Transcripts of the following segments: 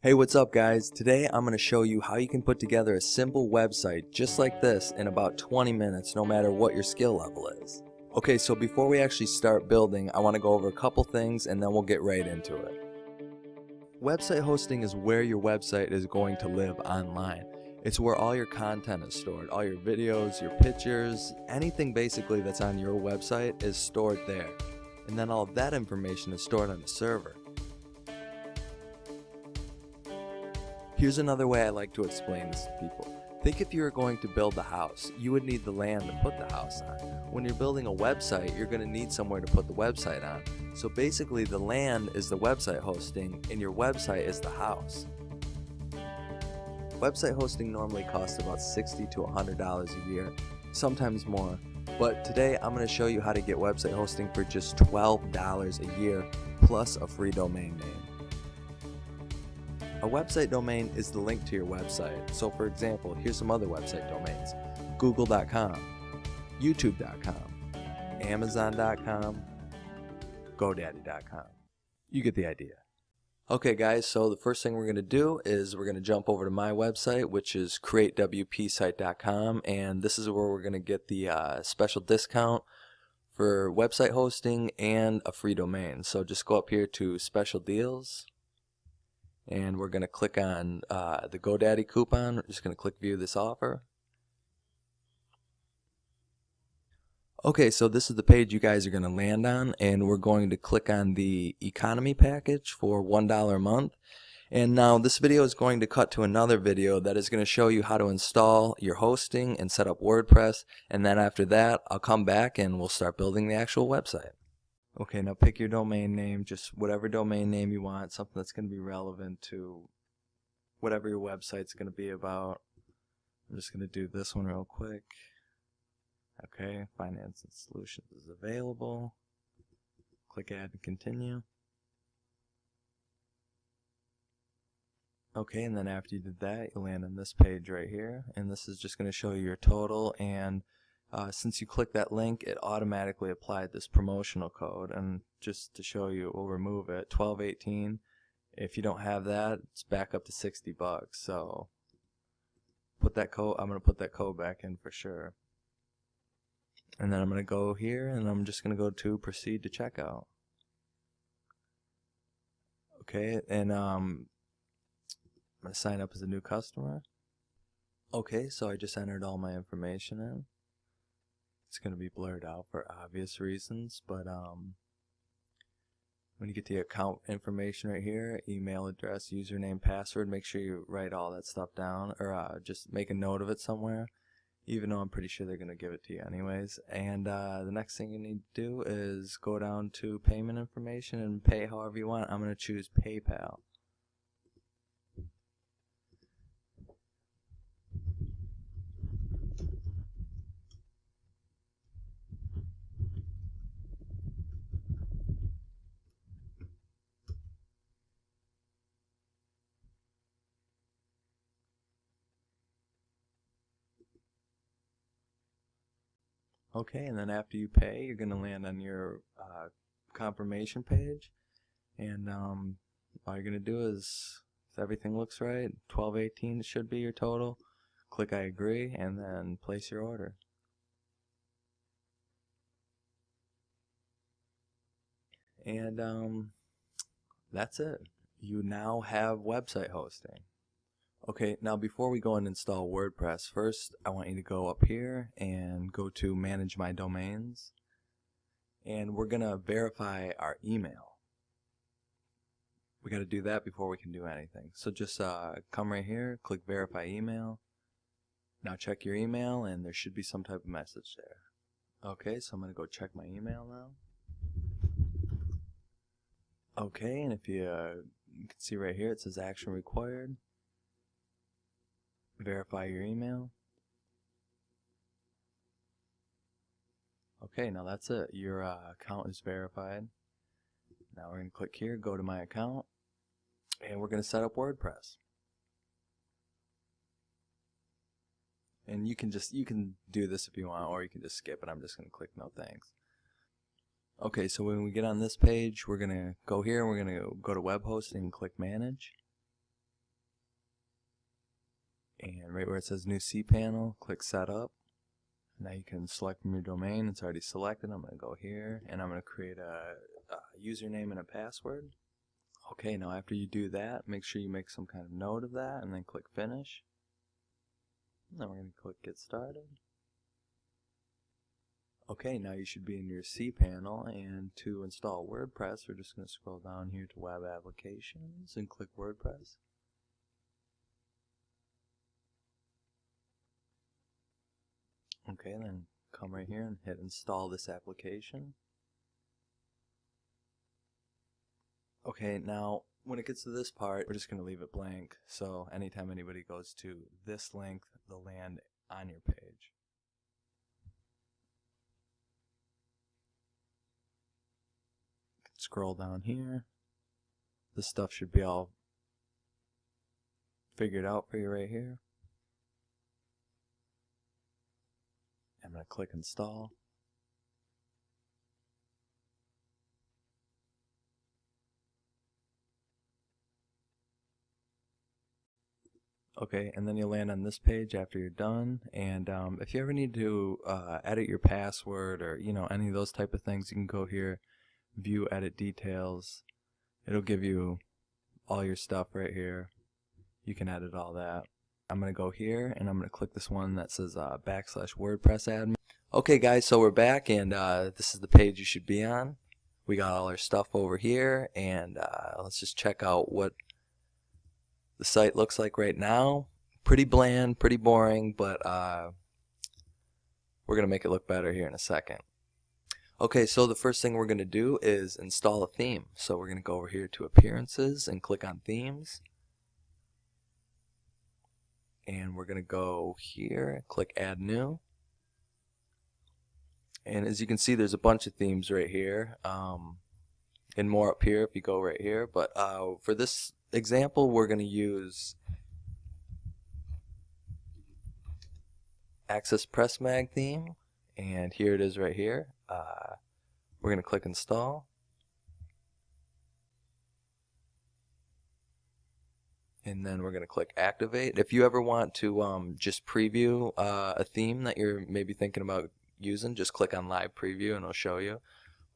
Hey, what's up guys? Today I'm going to show you how you can put together a simple website just like this in about 20 minutes no matter what your skill level is. Okay, so before we actually start building, I want to go over a couple things and then we'll get right into it. Website hosting is where your website is going to live online. It's where all your content is stored, all your videos, your pictures, anything basically that's on your website is stored there. And then all of that information is stored on a server. Here's another way I like to explain this to people. Think if you were going to build a house, you would need the land to put the house on. When you're building a website, you're going to need somewhere to put the website on. So basically the land is the website hosting and your website is the house. Website hosting normally costs about $60 to $100 a year, sometimes more. But today I'm going to show you how to get website hosting for just $12 a year plus a free domain name. A website domain is the link to your website. So for example, here's some other website domains. Google.com, YouTube.com, Amazon.com, GoDaddy.com. You get the idea. Okay guys, so the first thing we're going to do is we're going to jump over to my website, which is createwpsite.com, and this is where we're going to get the special discount for website hosting and a free domain. So just go up here to special deals, and we're going to click on the GoDaddy coupon. We're just going to click view this offer. Okay, so this is the page you guys are going to land on, and we're going to click on the economy package for $1 a month. And now this video is going to cut to another video that is going to show you how to install your hosting and set up WordPress, and then after that I'll come back and we'll start building the actual website. Okay, now pick your domain name, just whatever domain name you want, something that's going to be relevant to whatever your website's going to be about. I'm just going to do this one real quick. Okay, finance and solutions is available. Click add and continue. Okay, and then after you did that, you land on this page right here, and this is just going to show you your total, and since you click that link, it automatically applied this promotional code, and just to show you, we'll remove it, 1218. If you don't have that, it's back up to 60 bucks. So put that code, I'm going to put that code back in for sure. And then I'm going to go here and I'm just going to go to proceed to checkout. Okay, and I'm going to sign up as a new customer. Okay, so I just entered all my information in. It's going to be blurred out for obvious reasons, but when you get the account information right here, email address, username, password, make sure you write all that stuff down, or just make a note of it somewhere, even though I'm pretty sure they're going to give it to you anyways. And the next thing you need to do is go down to payment information and pay however you want. I'm going to choose PayPal. Okay, and then after you pay, you're going to land on your confirmation page, and all you're going to do is, if everything looks right, 1218 should be your total. Click I agree, and then place your order. And that's it. You now have website hosting. Okay, now before we go and install WordPress, first I want you to go up here and go to Manage My Domains, and we're going to verify our email. We got to do that before we can do anything. So just come right here, click Verify Email. Now check your email, and there should be some type of message there. Okay, so I'm going to go check my email now. Okay, and if you can see right here, it says Action Required. Verify your email. Okay, now that's it. Your account is verified. Now we're going to click here, go to my account, and we're going to set up WordPress. And you can do this if you want, or you can just skip it. I'm just going to click no thanks. Okay, so when we get on this page, we're going to go here and we're going to go to web hosting and click manage. And right where it says new cPanel, click setup. Now you can select from your domain. It's already selected. I'm going to go here and I'm going to create a username and a password. Okay, now after you do that, make sure you make some kind of note of that and then click finish. Then we're going to click get started. Okay, now you should be in your cPanel, and to install WordPress, we're just going to scroll down here to Web Applications and click WordPress. Okay, then come right here and hit install this application. Okay, now when it gets to this part, we're just going to leave it blank, so anytime anybody goes to this link, they'll land on your page. Scroll down here. This stuff should be all figured out for you right here. I'm going to click install. Okay, and then you'll land on this page after you're done. And if you ever need to edit your password or any of those type of things, you can go here, view edit details. It'll give you all your stuff right here. You can edit all that. I'm going to go here and I'm going to click this one that says /WordPress admin. Okay guys, so we're back and this is the page you should be on. We got all our stuff over here, and let's just check out what the site looks like right now. Pretty bland, pretty boring, but we're going to make it look better here in a second. Okay, so the first thing we're going to do is install a theme. So we're going to go over here to Appearances and click on Themes. And we're going to go here, click Add New. And as you can see, there's a bunch of themes right here, and more up here if you go right here. But for this example, we're going to use Access Press Mag theme, and here it is right here. We're going to click Install. And then we're going to click Activate. If you ever want to just preview a theme that you're maybe thinking about using, just click on Live Preview and it'll show you.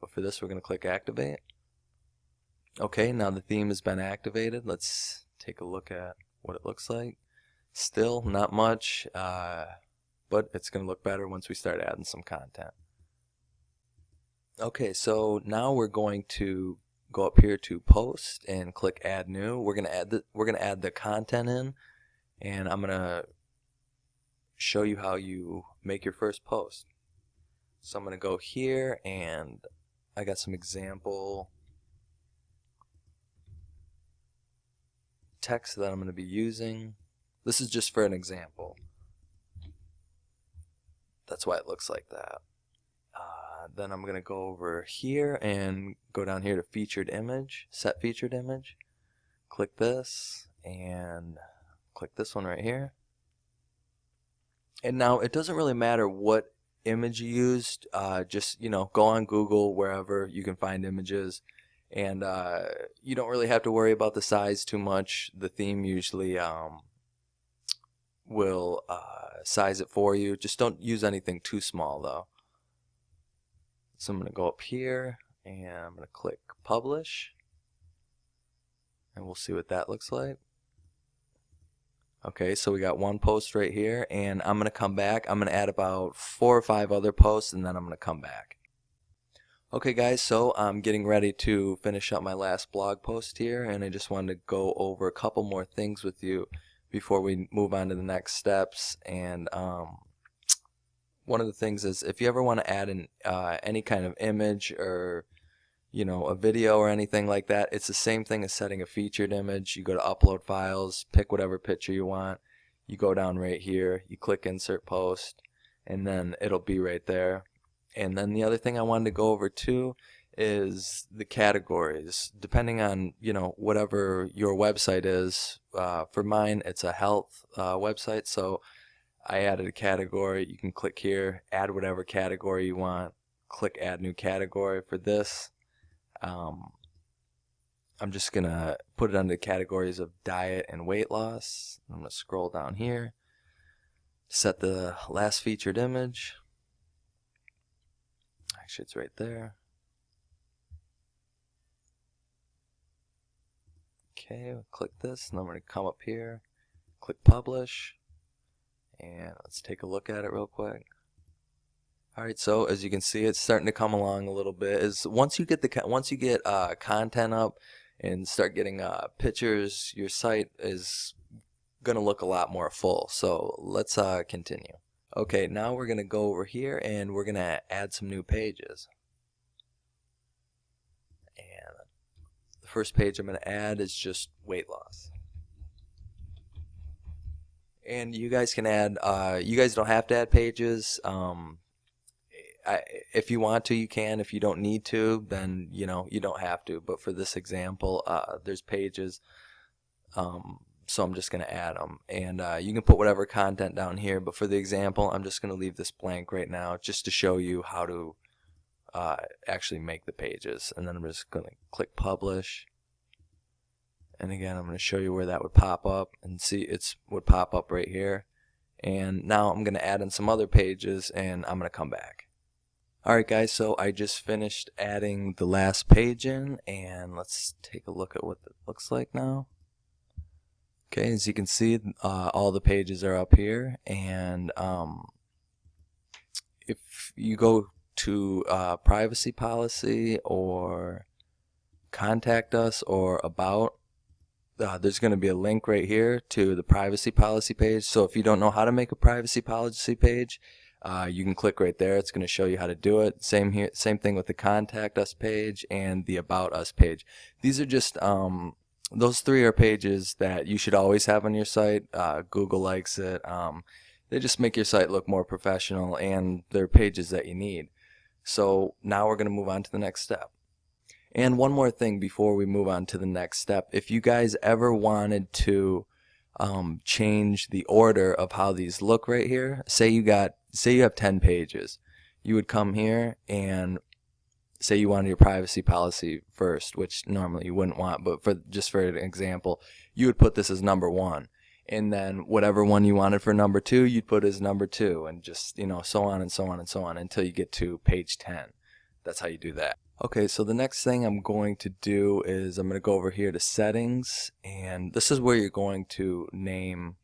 But for this, we're going to click Activate. Okay, now the theme has been activated. Let's take a look at what it looks like. Still not much, but it's going to look better once we start adding some content. Okay, so now we're going to go up here to Post and click Add New. We're going to add the content in, and I'm going to show you how you make your first post. So I'm going to go here, and I got some example text that I'm going to be using. This is just for an example. That's why it looks like that. Then I'm going to go over here and go down here to Featured Image, Set Featured Image. Click this and click this one right here. And now it doesn't really matter what image you used. Just go on Google, wherever you can find images, and you don't really have to worry about the size too much. The theme usually will size it for you. Just don't use anything too small though. So I'm going to go up here and I'm going to click Publish, and we'll see what that looks like. Okay, so we got one post right here, and I'm going to come back. I'm going to add about 4 or 5 other posts, and then I'm going to come back. Okay guys, so I'm getting ready to finish up my last blog post here, and I just wanted to go over a couple more things with you before we move on to the next steps. And one of the things is, if you ever want to add in any kind of image or a video or anything like that, it's the same thing as setting a featured image. You go to Upload Files, pick whatever picture you want, you go down right here, you click Insert Post, and then it'll be right there. And then the other thing I wanted to go over too is the categories. Depending on whatever your website is, for mine it's a health website, so I added a category. You can click here, add whatever category you want, click Add New Category for this. I'm just going to put it under categories of diet and weight loss. I'm going to scroll down here, set the last featured image. Actually, it's right there. Okay, we'll click this, and I'm going to come up here, click publish, and let's take a look at it real quick. Alright, so as you can see, it's starting to come along a little bit. Once you get content up and start getting pictures, your site is going to look a lot more full. So let's continue. Okay, now we're going to go over here and we're going to add some new pages. And the first page I'm going to add is just weight loss. And you guys can add, you guys don't have to add pages. If you want to, you can. If you don't need to, then you don't have to. But for this example, there's pages, so I'm just going to add them. And you can put whatever content down here. But for the example, I'm just going to leave this blank right now, just to show you how to actually make the pages. And then I'm just going to click publish. And again, I'm going to show you where that would pop up. And see, it would pop up right here. And now I'm going to add in some other pages, and I'm going to come back. Alright guys, so I just finished adding the last page in, and let's take a look at what it looks like now. Okay, as you can see, all the pages are up here, and if you go to privacy policy or contact us or about, there's going to be a link right here to the privacy policy page. So if you don't know how to make a privacy policy page, you can click right there. It's going to show you how to do it. Same here, same thing with the contact us page and the about us page. These are just those three are pages that you should always have on your site. Google likes it. They just make your site look more professional, and they're pages that you need. So now we're going to move on to the next step. And one more thing before we move on to the next step. If you guys ever wanted to change the order of how these look right here, say you have 10 pages, you would come here and say you wanted your privacy policy first, which normally you wouldn't want, but just for an example, you would put this as number 1, and then whatever one you wanted for number 2, you'd put as number 2, and just so on and so on and so on until you get to page 10. That's how you do that. Okay, so the next thing I'm going to do is I'm going to go over here to settings, and this is where you're going to name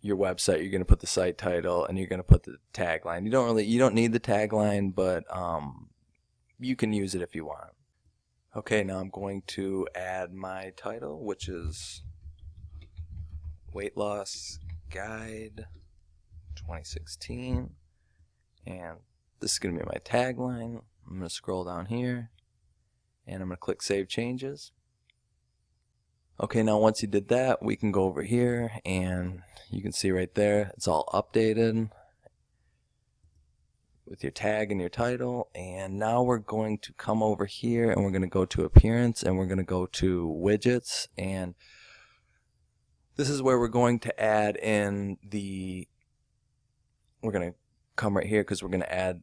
your website. You're going to put the site title, and you're going to put the tagline. You don't need the tagline, but you can use it if you want. Okay, now I'm going to add my title, which is Weight Loss Guide 2016, and this is going to be my tagline. I'm going to scroll down here, and I'm going to click Save Changes. Okay, now once you did that, we can go over here, and you can see right there, it's all updated with your tag and your title. And now we're going to come over here, and we're going to go to Appearance, and we're going to go to Widgets, and this is where we're going to add in we're going to come right here because we're going to add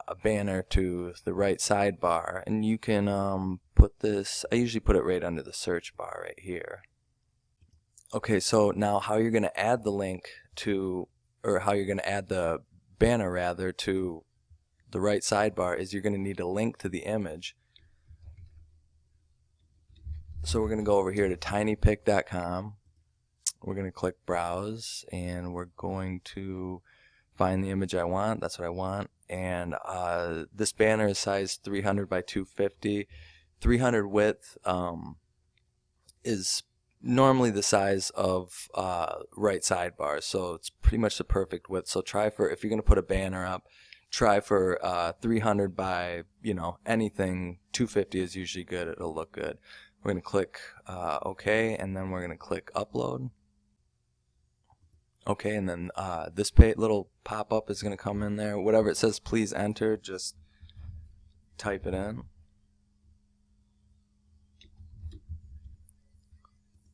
a banner to the right sidebar, and you can put this, I usually put it right under the search bar right here. Okay, so now how you're going to add the link to, or how you're going to add the banner rather to the right sidebar is you're going to need a link to the image. So we're going to go over here to tinypic.com. We're going to click Browse, and we're going to find the image I want. That's what I want. And this banner is size 300 by 250. 300 width is normally the size of right sidebar, so it's pretty much the perfect width. So try for, if you're going to put a banner up, try for 300 by, anything. 250 is usually good. It'll look good. We're going to click OK, and then we're going to click Upload. Okay, and then this little pop-up is going to come in there. Whatever it says, please enter, just type it in.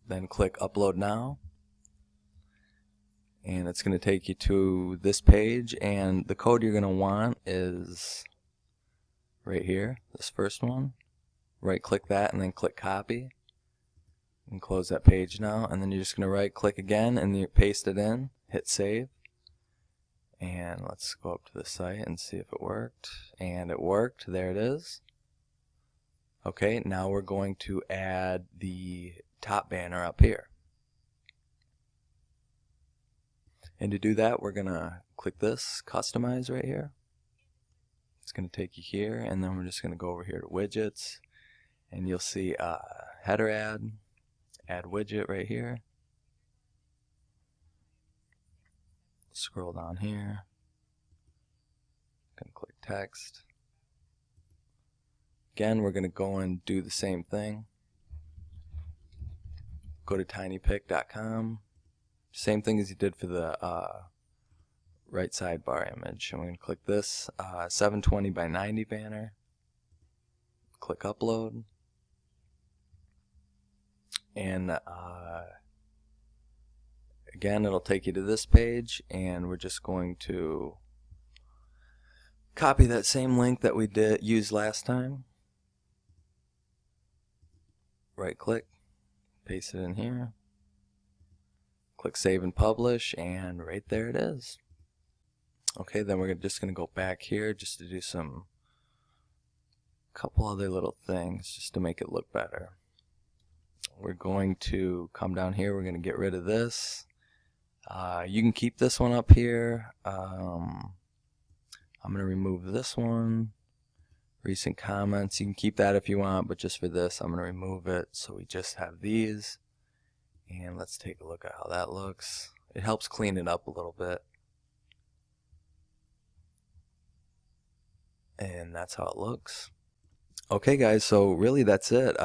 Then click Upload Now. And it's going to take you to this page, and the code you're going to want is right here, this first one. Right-click that and then click Copy. And close that page now, and then you're just going to right click again and you paste it in, hit save, and let's go up to the site and see if it worked. And it worked. There it is. Okay, now we're going to add the top banner up here. And to do that, we're going to click this customize right here. It's going to take you here, and then we're just going to go over here to widgets, and you'll see header add widget right here. Scroll down here. Gonna click text. Again, we're gonna go and do the same thing. Go to tinypic.com. Same thing as you did for the right sidebar image. And we're gonna click this 720 by 90 banner. Click upload. And again, it'll take you to this page, and we're just going to copy that same link that we used last time. Right click, paste it in here, click save and publish, and right there it is. Okay, then we're just going to go back here just to do couple other little things just to make it look better. We're going to come down here, we're going to get rid of this. You can keep this one up here. I'm going to remove this one. Recent comments, you can keep that if you want, but just for this I'm going to remove it, so we just have these. And let's take a look at how that looks. It helps clean it up a little bit. And that's how it looks. Okay guys, so really that's it.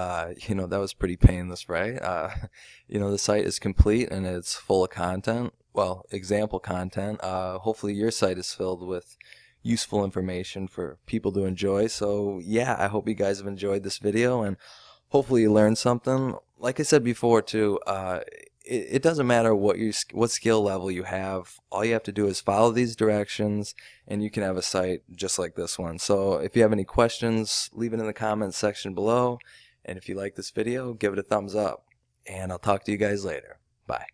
You know, that was pretty painless, right? You know, the site is complete and it's full of content. Well, example content. Hopefully your site is filled with useful information for people to enjoy. So yeah, I hope you guys have enjoyed this video, and hopefully you learned something. Like I said before too, it doesn't matter what skill level you have. All you have to do is follow these directions, and you can have a site just like this one. So if you have any questions, leave it in the comments section below, and if you like this video, give it a thumbs up, and I'll talk to you guys later. Bye.